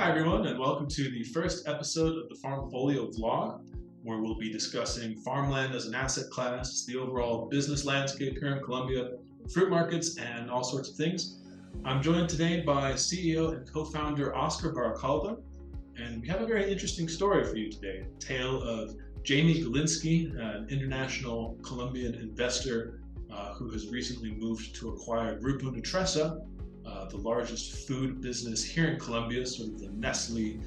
Hi everyone, and welcome to the first episode of the Farmfolio vlog, where we'll be discussing farmland as an asset class, the overall business landscape here in Colombia, fruit markets, and all sorts of things. I'm joined today by CEO and co-founder Oscar Baracaldo, and we have a very interesting story for you today, a tale of Jamie Galinsky, an international Colombian investor who has recently moved to acquire Grupo Nutresa, the largest food business here in Colombia, sort of the Nestle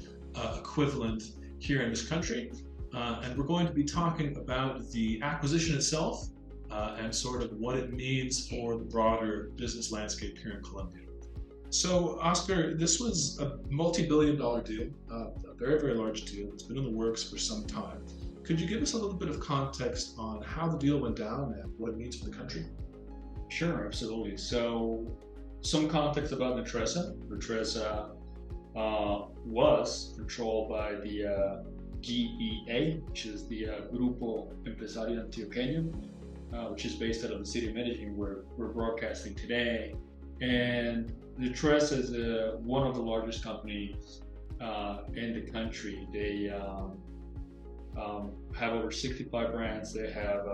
equivalent here in this country. And we're going to be talking about the acquisition itself and sort of what it means for the broader business landscape here in Colombia. So, Oscar, this was a multi-billion-dollar deal, a very, very large deal. It's been in the works for some time. Could you give us a little bit of context on how the deal went down and what it means for the country? Sure, absolutely. So, some context about Nutresa. Nutresa was controlled by the GEA, which is the Grupo Empresario Antioqueño, which is based out of the city of Medellin, where we're broadcasting today. And Nutresa is one of the largest companies in the country. They have over 65 brands. They have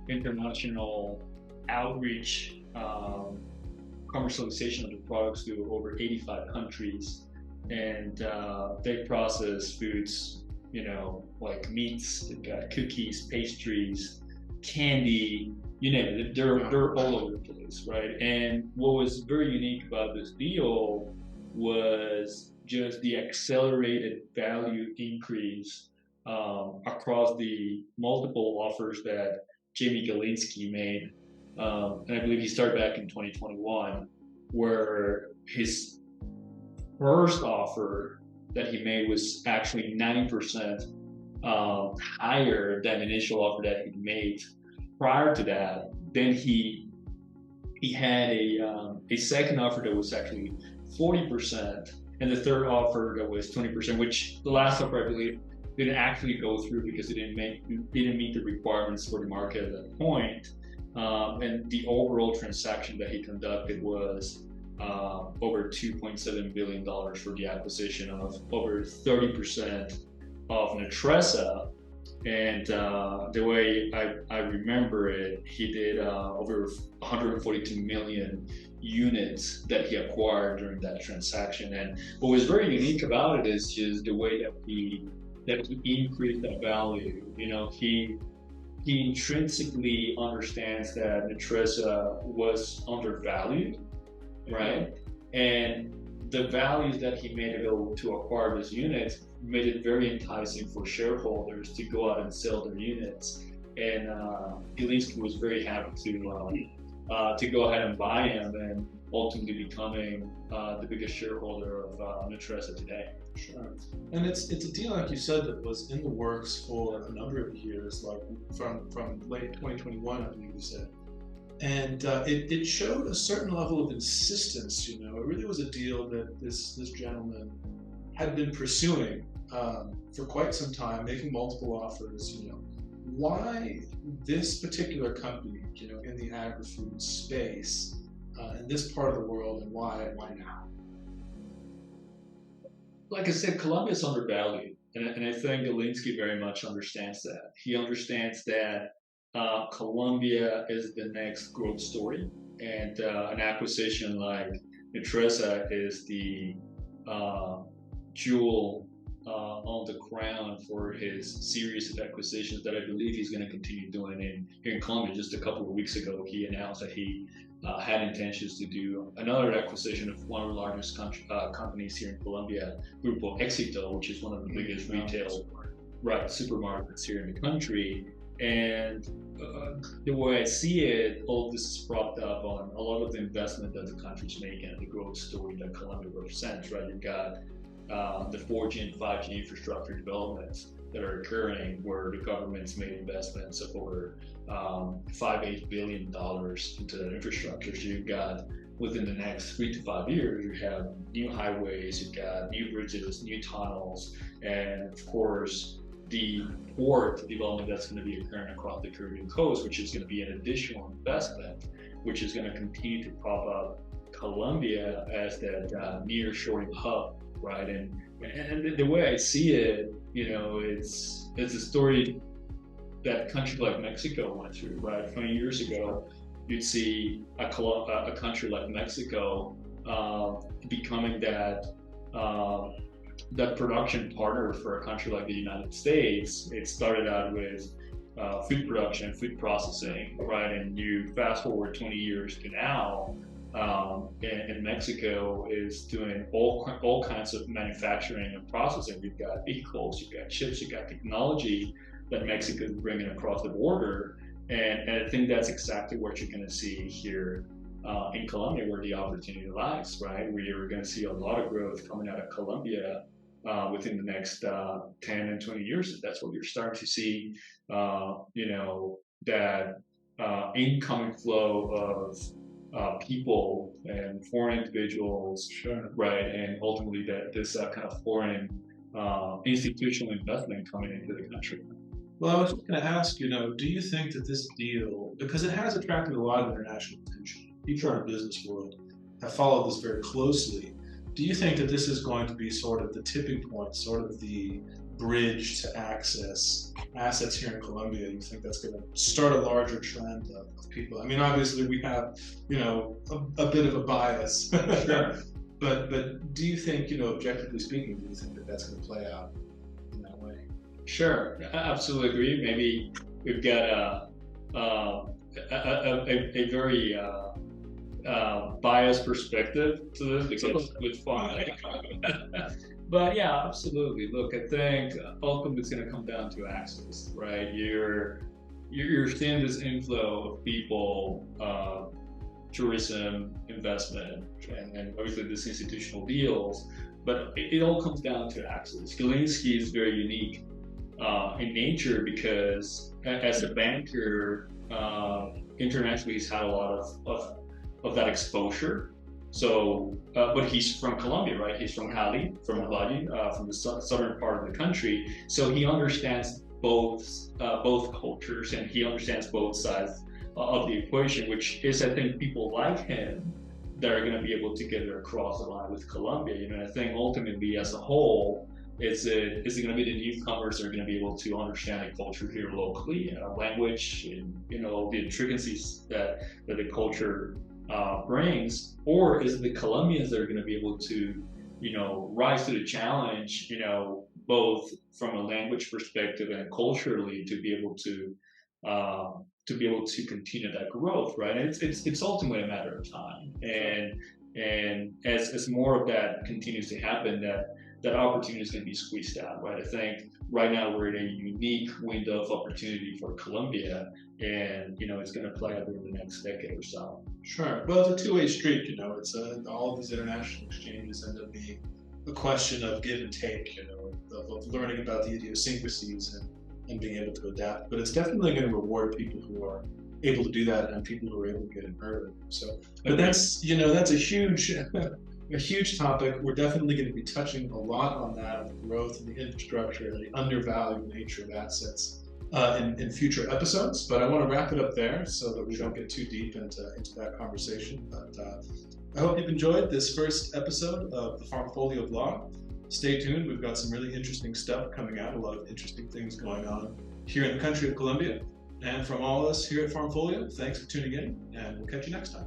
international outreach, commercialization of the products to over 85 countries, and they process foods, like meats, they've got cookies, pastries, candy, you name it. They're all over the place, right? And what was very unique about this deal was just the accelerated value increase across the multiple offers that Jamie Galinsky made. And I believe he started back in 2021, where his first offer that he made was actually 90% higher than the initial offer that he made prior to that. Then he had a second offer that was actually 40%, and the third offer that was 20%, which the last offer, I believe, didn't actually go through because it didn't meet the requirements for the market at that point. And the overall transaction that he conducted was over $2.7 billion for the acquisition of over 30% of Nutresa. And the way I remember it, he did over 142 million units that he acquired during that transaction. And what was very unique about it is just the way that he increased that value. He intrinsically understands that Nutresa was undervalued, right? And the values that he made available to acquire these units made it very enticing for shareholders to go out and sell their units. And Galinsky was very happy to go ahead and buy him, and ultimately becoming the biggest shareholder of Nutresa today. Sure. And it's a deal, like you said, that was in the works for a number of years, like from late 2021, I believe you said. And it showed a certain level of insistence. It really was a deal that this gentleman had been pursuing for quite some time, making multiple offers. Why this particular company, in the agri-food space, in this part of the world, and why now? Like I said, Colombia is undervalued, and I think Galinsky very much understands that. He understands that Colombia is the next growth story, and an acquisition like Nutresa is the jewel on the crown for his series of acquisitions that I believe he's going to continue doing here in Colombia. Just a couple of weeks ago, he announced that he had intentions to do another acquisition of one of the largest companies here in Colombia, Grupo Éxito, which is one of the biggest retail supermarkets here in the country. And the way I see it, all of this is propped up on a lot of the investment that the country's making and the growth story that Colombia represents, right? You've got the 4G and 5G infrastructure developments that are occurring, where the government's made investments of over $8 billion into that infrastructure. So you've got, within the next 3 to 5 years, you have new highways, you've got new bridges, new tunnels, and of course, the port development that's going to be occurring across the Caribbean coast, which is going to be an additional investment, which is going to continue to prop up Colombia as that near-shoring hub, right? And And the way I see it, it's a story that a country like Mexico went through, right? 20 years ago, you'd see a country like Mexico becoming that production partner for a country like the United States. It started out with food production, food processing, right? And you fast forward 20 years to now, and Mexico is doing all kinds of manufacturing and processing. You've got vehicles, you've got chips, you've got technology that Mexico is bringing across the border. And I think that's exactly what you're going to see here in Colombia, where the opportunity lies, right? We're going to see a lot of growth coming out of Colombia within the next 10 and 20 years. That's what you're starting to see, that incoming flow of people and foreign individuals, Sure. right? And ultimately that this kind of foreign institutional investment coming into the country. Well, I was going to ask, do you think that this deal, because it has attracted a lot of international attention, people in the business world have followed this very closely. Do you think that this is going to be sort of the tipping point, sort of the bridge to access assets here in Colombia? You think that's going to start a larger trend of people? I mean, obviously we have, a bit of a bias. Sure. But do you think, objectively speaking, do you think that that's going to play out in that way? Sure, I absolutely agree. Maybe we've got a very biased perspective to this because with farming. But yeah, absolutely. Look, I think ultimately it's going to come down to access, right? You're seeing this inflow of people, tourism, investment, and obviously this institutional deals. But it all comes down to access. Gilinski is very unique in nature because as a banker, internationally he's had a lot of that exposure. So, but he's from Colombia, right? He's from Cali, from Valle, from the southern part of the country. So he understands both cultures and he understands both sides of the equation, which is, I think, people like him that are going to be able to get it across the line with Colombia. I think ultimately, as a whole, is it going to be the newcomers that are going to be able to understand the culture here locally, language, and the intricacies that the culture brings, or is it the Colombians that are going to be able to, rise to the challenge, both from a language perspective and culturally to be able to continue that growth, right? And it's ultimately a matter of time, and as more of that continues to happen, that opportunity is going to be squeezed out, right? I think right now we're in a unique window of opportunity for Colombia, and it's going to play out over the next decade or so. Sure. Well, it's a two-way street. It's all of these international exchanges end up being a question of give and take. Of learning about the idiosyncrasies and being able to adapt. But it's definitely going to reward people who are able to do that and people who are able to get in early. So, but that's a huge topic. We're definitely going to be touching a lot on that, the growth and the infrastructure and the undervalued nature of assets in future episodes. But I want to wrap it up there so that we don't get too deep into that conversation. But I hope you've enjoyed this first episode of the Farmfolio vlog. Stay tuned. We've got some really interesting stuff coming out, a lot of interesting things going on here in the country of Colombia. And from all of us here at Farmfolio, thanks for tuning in, and we'll catch you next time.